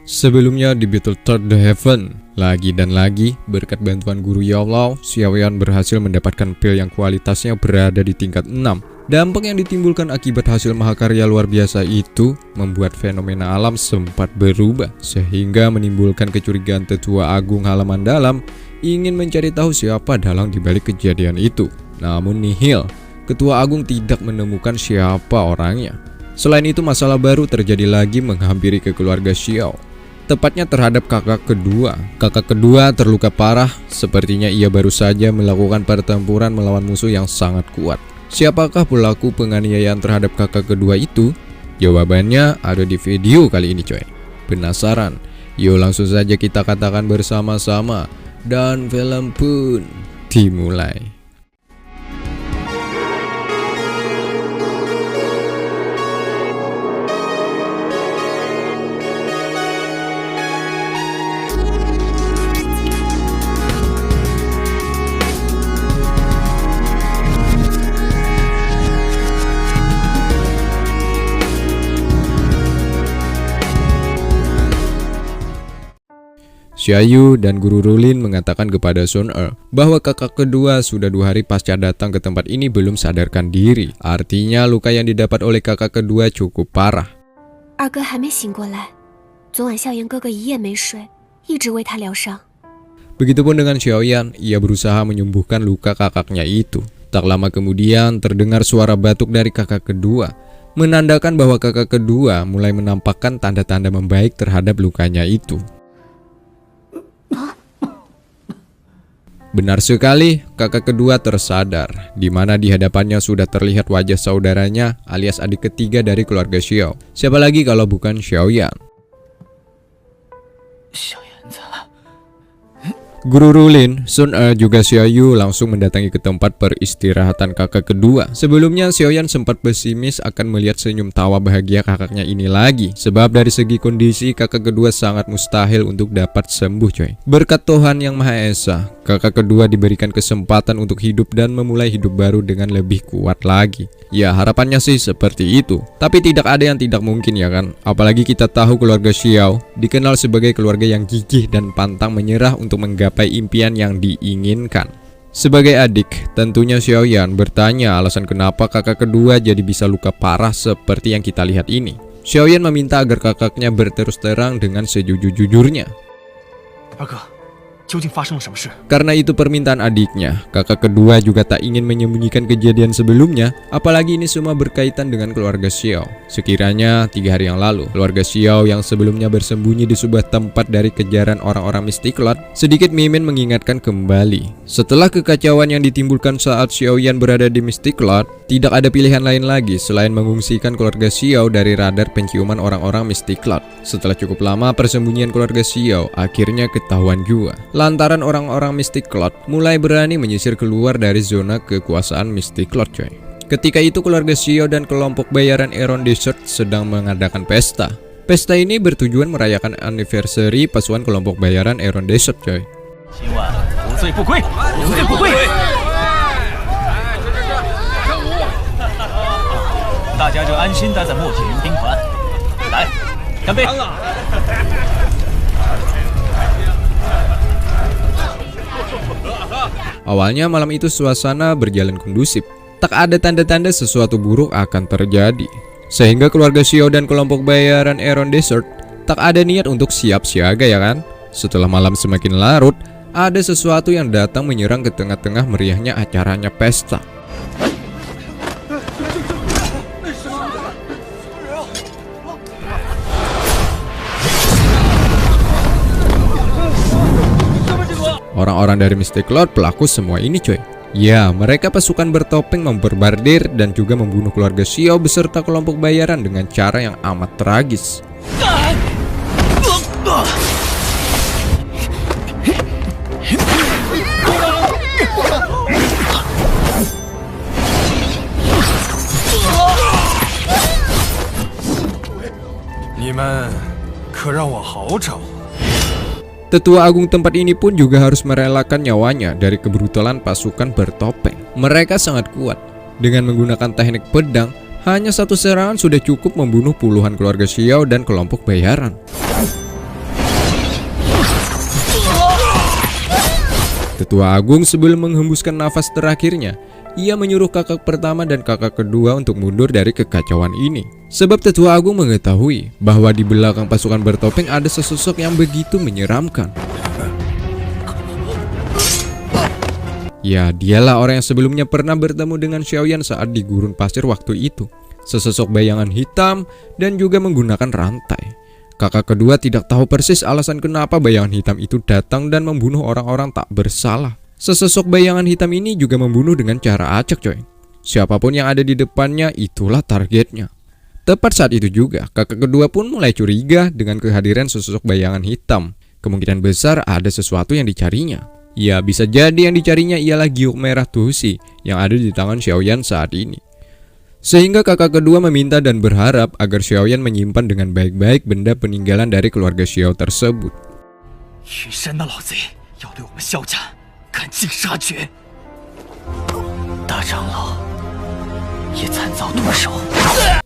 Sebelumnya di Battletoad The Heaven, lagi dan lagi berkat bantuan guru Yao, Xiaoyan berhasil mendapatkan pil yang kualitasnya berada di tingkat 6. Dampak yang ditimbulkan akibat hasil mahakarya luar biasa itu membuat fenomena alam sempat berubah, sehingga menimbulkan kecurigaan tetua agung halaman dalam ingin mencari tahu siapa dalang dibalik kejadian itu. Namun nihil, ketua agung tidak menemukan siapa orangnya. Selain itu, masalah baru terjadi lagi menghampiri ke keluarga Xiao, tepatnya terhadap kakak kedua. Kakak kedua terluka parah, sepertinya ia baru saja melakukan pertempuran melawan musuh yang sangat kuat. Siapakah pelaku penganiayaan terhadap kakak kedua itu? Jawabannya ada di video kali ini coy. Penasaran? Yuk langsung saja kita katakan bersama-sama. Dan film pun dimulai. Xiaoyu dan Guru Rulin mengatakan kepada Sun Er bahwa kakak kedua sudah 2 hari pasca datang ke tempat ini belum sadarkan diri. Artinya luka yang didapat oleh kakak kedua cukup parah. Begitupun dengan Xiaoyan, ia berusaha menyembuhkan luka kakaknya itu. Tak lama kemudian terdengar suara batuk dari kakak kedua, menandakan bahwa kakak kedua mulai menampakkan tanda-tanda membaik terhadap lukanya itu. Benar sekali, kakak kedua tersadar, di mana di hadapannya sudah terlihat wajah saudaranya alias adik ketiga dari keluarga Xiao. Siapa lagi kalau bukan Xiaoyan? Guru Rulin, Sun Er juga Xiaoyu langsung mendatangi ke tempat peristirahatan kakak kedua. Sebelumnya Xiaoyan sempat pesimis akan melihat senyum tawa bahagia kakaknya ini lagi, sebab dari segi kondisi kakak kedua sangat mustahil untuk dapat sembuh coy. Berkat Tuhan Yang Maha Esa, kakak kedua diberikan kesempatan untuk hidup dan memulai hidup baru dengan lebih kuat lagi. Ya harapannya sih seperti itu, tapi tidak ada yang tidak mungkin ya kan. Apalagi kita tahu keluarga Xiao dikenal sebagai keluarga yang gigih dan pantang menyerah untuk menggapai impian yang diinginkan. Sebagai adik, tentunya Xiaoyan bertanya alasan kenapa kakak kedua jadi bisa luka parah seperti yang kita lihat ini. Xiaoyan meminta agar kakaknya berterus terang dengan sejujur-jujurnya. Karena itu permintaan adiknya, kakak kedua juga tak ingin menyembunyikan kejadian sebelumnya, apalagi ini semua berkaitan dengan keluarga Xiao. Sekiranya 3 hari yang lalu, keluarga Xiao yang sebelumnya bersembunyi di sebuah tempat dari kejaran orang-orang Mystic Lord, sedikit mimin mengingatkan kembali. Setelah kekacauan yang ditimbulkan saat Xiaoyan berada di Mystic Lord, tidak ada pilihan lain lagi selain mengungsikan keluarga Xiao dari radar penciuman orang-orang Mystic Lord. Setelah cukup lama persembunyian keluarga Xiao akhirnya ketahuan juga, lantaran orang-orang Mystic Lord mulai berani menyisir keluar dari zona kekuasaan Mystic Lord coy. Ketika itu keluarga Xiao dan kelompok bayaran Aeron Desert sedang mengadakan pesta. Pesta ini bertujuan merayakan anniversary pasukan kelompok bayaran Aeron Desert coy. Awalnya malam itu suasana berjalan kondusif, tak ada tanda-tanda sesuatu buruk akan terjadi, sehingga keluarga Xiao dan kelompok bayaran Aeron Desert tak ada niat untuk siap siaga ya kan. Setelah malam semakin larut, ada sesuatu yang datang menyerang ke tengah-tengah meriahnya acaranya pesta. Orang-orang dari Mystic Lord pelaku semua ini coy. Ya, mereka pasukan bertopeng membarbardir dan juga membunuh keluarga Xiao beserta kelompok bayaran dengan cara yang amat tragis. Tetua agung tempat ini pun juga harus merelakan nyawanya dari kebrutalan pasukan bertopeng. Mereka sangat kuat. Dengan menggunakan teknik pedang, hanya 1 serangan sudah cukup membunuh puluhan keluarga Xiao dan kelompok bayaran. Tetua Agung sebelum menghembuskan nafas terakhirnya, ia menyuruh kakak pertama dan kakak kedua untuk mundur dari kekacauan ini. Sebab Tetua Agung mengetahui bahwa di belakang pasukan bertopeng ada sesosok yang begitu menyeramkan. Ya, dialah orang yang sebelumnya pernah bertemu dengan Xiaoyan saat di gurun pasir waktu itu. Sesosok bayangan hitam dan juga menggunakan rantai. Kakak kedua tidak tahu persis alasan kenapa bayangan hitam itu datang dan membunuh orang-orang tak bersalah. Sesosok bayangan hitam ini juga membunuh dengan cara acak, coy. Siapapun yang ada di depannya itulah targetnya. Tepat saat itu juga, kakak kedua pun mulai curiga dengan kehadiran sesosok bayangan hitam. Kemungkinan besar ada sesuatu yang dicarinya. Ya, bisa jadi yang dicarinya ialah giok merah Tusi yang ada di tangan Xiaoyan saat ini. Sehingga kakak kedua meminta dan berharap agar Xiaoyan menyimpan dengan baik-baik benda peninggalan dari keluarga Xiao tersebut.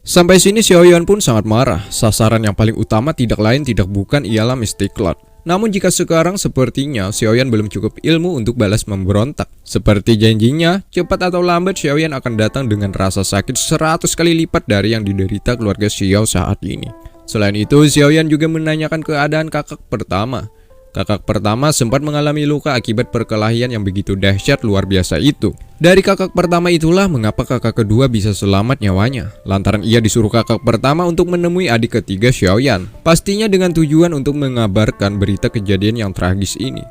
Sampai sini Xiaoyan pun sangat marah. Sasaran yang paling utama tidak lain tidak bukan ialah Mystic Lord. Namun jika sekarang sepertinya Xiaoyan belum cukup ilmu untuk balas memberontak. Seperti janjinya, cepat atau lambat Xiaoyan akan datang dengan rasa sakit 100 kali lipat dari yang diderita keluarga Xiao saat ini. Selain itu, Xiaoyan juga menanyakan keadaan kakak pertama. Kakak pertama sempat mengalami luka akibat perkelahian yang begitu dahsyat luar biasa itu. Dari kakak pertama itulah mengapa kakak kedua bisa selamat nyawanya. Lantaran ia disuruh kakak pertama untuk menemui adik ketiga Xiaoyan. Pastinya dengan tujuan untuk mengabarkan berita kejadian yang tragis ini.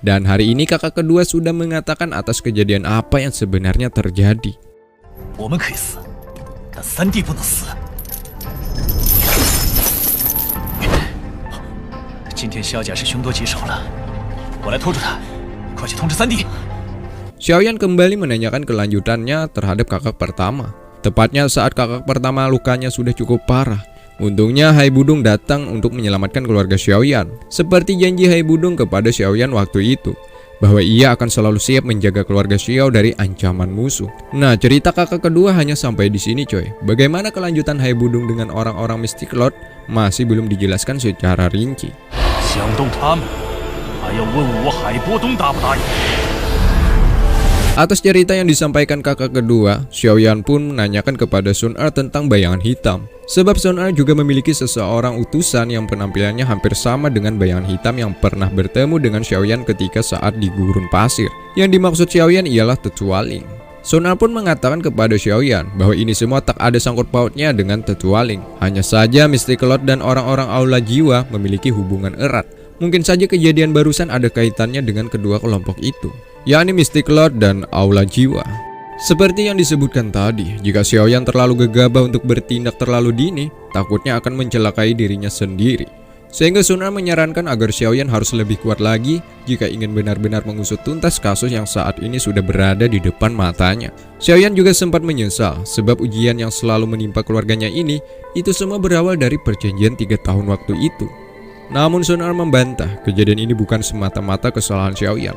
Dan hari ini kakak kedua sudah mengatakan atas kejadian apa yang sebenarnya terjadi. Xiaoyan kembali menanyakan kelanjutannya terhadap kakak pertama. Tepatnya saat kakak pertama lukanya sudah cukup parah. Untungnya Hai Budong datang untuk menyelamatkan keluarga Xiaoyan. Seperti janji Hai Budong kepada Xiaoyan waktu itu, bahwa ia akan selalu siap menjaga keluarga Xiao dari ancaman musuh. Nah, cerita kakak kedua hanya sampai di sini, coy. Bagaimana kelanjutan Hai Budong dengan orang-orang Mystic Lord masih belum dijelaskan secara rinci. Atas cerita yang disampaikan kakak kedua, Xiaoyan pun menanyakan kepada Sun Er tentang bayangan hitam. Sebab Sun Er juga memiliki seseorang utusan yang penampilannya hampir sama dengan bayangan hitam yang pernah bertemu dengan Xiaoyan ketika saat di gurun pasir. Yang dimaksud Xiaoyan ialah Tetua Ling. Sun Er pun mengatakan kepada Xiaoyan bahwa ini semua tak ada sangkut pautnya dengan Tetua Ling. Hanya saja Mystic Lord dan orang-orang Aula Jiwa memiliki hubungan erat. Mungkin saja kejadian barusan ada kaitannya dengan kedua kelompok itu, yakni Mystic Lord dan Aula Jiwa. Seperti yang disebutkan tadi, jika Xiaoyan terlalu gegabah untuk bertindak terlalu dini, takutnya akan mencelakai dirinya sendiri. Sehingga Sun Er menyarankan agar Xiaoyan harus lebih kuat lagi jika ingin benar-benar mengusut tuntas kasus yang saat ini sudah berada di depan matanya. Xiaoyan juga sempat menyesal sebab ujian yang selalu menimpa keluarganya ini, itu semua berawal dari perjanjian 3 tahun waktu itu. Namun Sun Er membantah kejadian ini bukan semata-mata kesalahan Xiaoyan,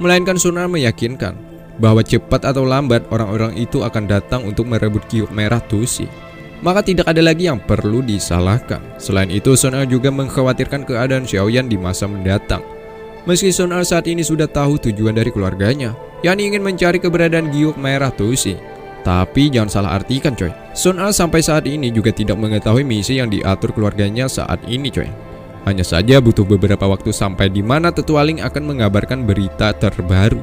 melainkan Sun Er meyakinkan bahwa cepat atau lambat orang-orang itu akan datang untuk merebut giok merah Tusi. Maka tidak ada lagi yang perlu disalahkan. Selain itu, Sun Er juga mengkhawatirkan keadaan Xiaoyan di masa mendatang. Meski Sun Er saat ini sudah tahu tujuan dari keluarganya, yakni ingin mencari keberadaan giok merah Tusi. Tapi jangan salah artikan, coy. Sun Er sampai saat ini juga tidak mengetahui misi yang diatur keluarganya saat ini, coy. Hanya saja butuh beberapa waktu sampai di mana Tetua Ling akan mengabarkan berita terbaru.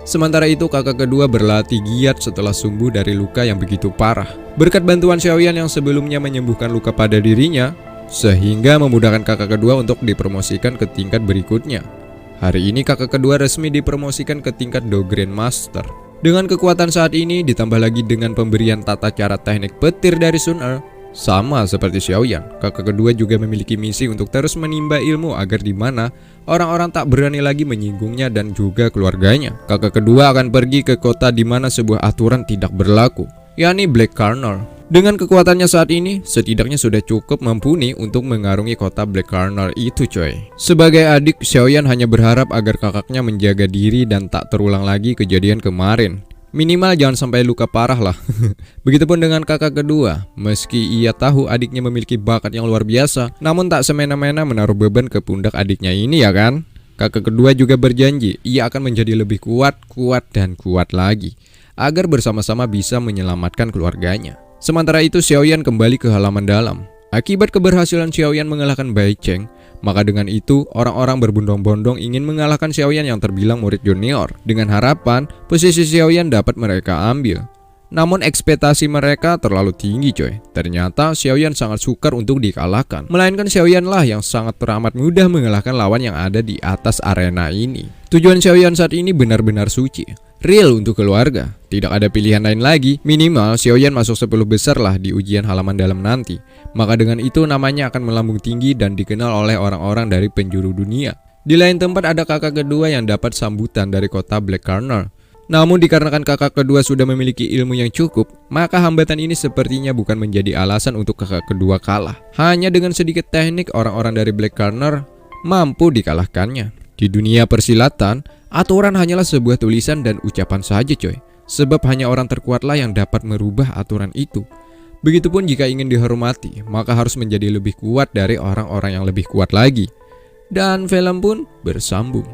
Sementara itu kakak kedua berlatih giat setelah sembuh dari luka yang begitu parah. Berkat bantuan Xiaoyan yang sebelumnya menyembuhkan luka pada dirinya, sehingga memudahkan kakak kedua untuk dipromosikan ke tingkat berikutnya. Hari ini kakak kedua resmi dipromosikan ke tingkat Do Grandmaster. Dengan kekuatan saat ini ditambah lagi dengan pemberian tata cara teknik petir dari Sun Er, sama seperti Xiaoyan, kakak kedua juga memiliki misi untuk terus menimba ilmu agar di mana orang-orang tak berani lagi menyinggungnya dan juga keluarganya. Kakak kedua akan pergi ke kota di mana sebuah aturan tidak berlaku, yakni Black Corner. Dengan kekuatannya saat ini, setidaknya sudah cukup mumpuni untuk mengarungi kota Black Corner itu coy. Sebagai adik, Xiaoyan hanya berharap agar kakaknya menjaga diri dan tak terulang lagi kejadian kemarin. Minimal jangan sampai luka parah lah. Begitupun dengan kakak kedua. Meski ia tahu adiknya memiliki bakat yang luar biasa, namun tak semena-mena menaruh beban ke pundak adiknya ini ya kan. Kakak kedua juga berjanji ia akan menjadi lebih kuat dan kuat lagi, agar bersama-sama bisa menyelamatkan keluarganya. Sementara itu Xiaoyan kembali ke halaman dalam. Akibat keberhasilan Xiaoyan mengalahkan Bai Cheng, maka dengan itu orang-orang berbondong-bondong ingin mengalahkan Xiaoyan yang terbilang murid junior, dengan harapan posisi Xiaoyan dapat mereka ambil. Namun ekspektasi mereka terlalu tinggi coy. Ternyata Xiaoyan sangat sukar untuk dikalahkan, melainkan Xiaoyan lah yang sangat teramat mudah mengalahkan lawan yang ada di atas arena ini. Tujuan Xiaoyan saat ini benar-benar suci, real untuk keluarga. Tidak ada pilihan lain lagi, minimal Xiaoyan masuk 10 besar lah di ujian halaman dalam nanti. Maka dengan itu namanya akan melambung tinggi dan dikenal oleh orang-orang dari penjuru dunia. Di lain tempat ada kakak kedua yang dapat sambutan dari kota Black Corner. Namun dikarenakan kakak kedua sudah memiliki ilmu yang cukup, maka hambatan ini sepertinya bukan menjadi alasan untuk kakak kedua kalah. Hanya dengan sedikit teknik orang-orang dari Black Corner mampu dikalahkannya. Di dunia persilatan, aturan hanyalah sebuah tulisan dan ucapan saja coy. Sebab hanya orang terkuatlah yang dapat merubah aturan itu. Begitupun jika ingin dihormati, maka harus menjadi lebih kuat dari orang-orang yang lebih kuat lagi. Dan film pun bersambung.